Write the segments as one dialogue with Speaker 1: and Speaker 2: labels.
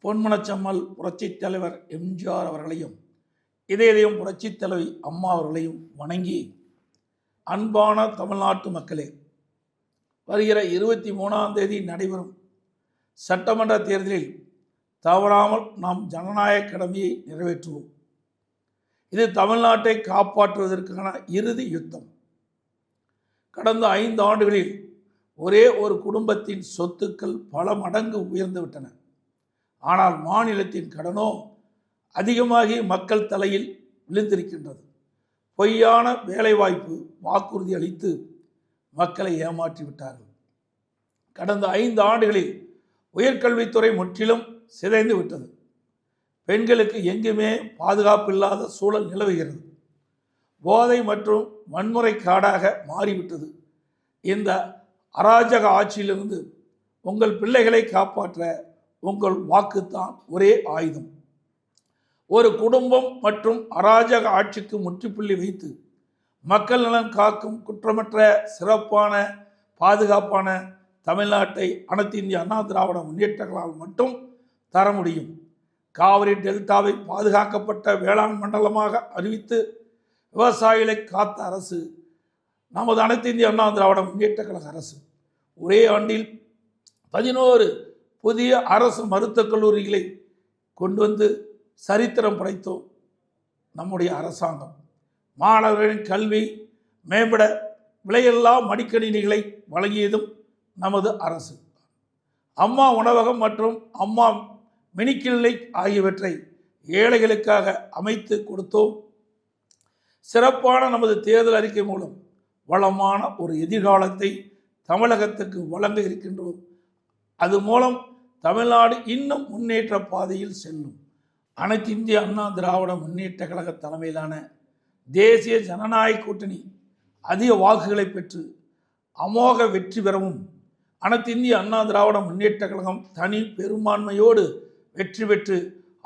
Speaker 1: பொன்மனச்செம்மல் புரட்சித் தலைவர் எம்ஜிஆர் அவர்களையும் இதயம் புரட்சித் தலைவி அம்மா அவர்களையும் வணங்கி, அன்பான தமிழ்நாட்டு மக்களே, வருகிற 23ஆம் தேதி நடைபெறும் சட்டமன்ற தேர்தலில் தவறாமல் நாம் ஜனநாயக கடமையை நிறைவேற்றுவோம். இது தமிழ்நாட்டை காப்பாற்றுவதற்கான இறுதி யுத்தம். கடந்த 5 ஆண்டுகளில் ஒரே ஒரு குடும்பத்தின் சொத்துக்கள் பல மடங்கு உயர்ந்துவிட்டன. ஆனால் மாநிலத்தின் கடனோ அதிகமாகி மக்கள் தலையில் விழுந்திருக்கின்றது. பொய்யான வேலைவாய்ப்பு வாக்குறுதி அளித்து மக்களை ஏமாற்றிவிட்டார்கள். கடந்த 5 ஆண்டுகளில் உயர்கல்வித்துறை முற்றிலும் சிதைந்து விட்டது. பெண்களுக்கு எங்குமே பாதுகாப்பு இல்லாத சூழல் நிலவுகிறது. போதை மற்றும் வன்முறை காடாக மாறிவிட்டது. இந்த அராஜக ஆட்சியிலிருந்து உங்கள் பிள்ளைகளை காப்பாற்ற உங்கள் வாக்குத்தான் ஒரே ஆயுதம். ஒரு குடும்பம் மற்றும் அராஜக ஆட்சிக்கு முற்றுப்புள்ளி வைத்து மக்கள் நலன் காக்கும் குற்றமற்ற சிறப்பான பாதுகாப்பான தமிழ்நாட்டை அனைத்து இந்திய அண்ணா திராவிட முன்னேற்றங்களால் மட்டும் தர முடியும். காவிரி டெல்டாவை பாதுகாக்கப்பட்ட வேளாண் மண்டலமாக அறிவித்து விவசாயிகளை காத்த அரசு நமது அனைத்து இந்திய அண்ணா திராவிட முன்னேற்ற கழக அரசு. ஒரே ஆண்டில் 11 புதிய அரசு மருத்துவக் கல்லூரிகளை கொண்டு வந்து சரித்திரம் படைத்தோம் நம்முடைய அரசாங்கம். மாணவர்களின் கல்வி மேம்பட விலையில்லா மடிக்கணினிகளை வழங்கியதும் நமது அரசு. அம்மா உணவகம் மற்றும் அம்மா மினிக்கிளினிக் ஆகியவற்றை ஏழைகளுக்காக அமைத்து கொடுத்தோம். சிறப்பான நமது தேர்தல் அறிக்கை மூலம் வளமான ஒரு எதிர்காலத்தை தமிழகத்துக்கு வழங்க இருக்கின்றோம். அது மூலம் தமிழ்நாடு இன்னும் முன்னேற்ற பாதையில் செல்லும். அனைத்து இந்திய அண்ணா திராவிட முன்னேற்ற கழக தலைமையிலான தேசிய ஜனநாயக கூட்டணி அதிக வாக்குகளை பெற்று அமோக வெற்றி பெறவும், அனைத்து இந்திய அண்ணா திராவிட முன்னேற்ற கழகம் தனி பெரும்பான்மையோடு வெற்றி பெற்று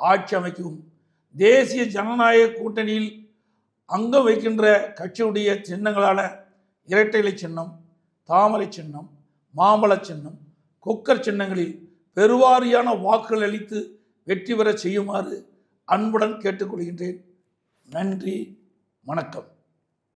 Speaker 1: ஆட்சி அமைக்கவும், தேசிய ஜனநாயக கூட்டணியில் அங்கம் வைக்கின்ற கட்சியுடைய சின்னங்களான இரட்டை இலை சின்னம், தாமரை சின்னம், மாம்பழ சின்னம், குக்கர் சின்னங்களில் பெருவாரியான வாக்குகள் அளித்து வெற்றி பெற செய்யுமாறு அன்புடன் கேட்டுக்கொள்கின்றேன். நன்றி, வணக்கம்.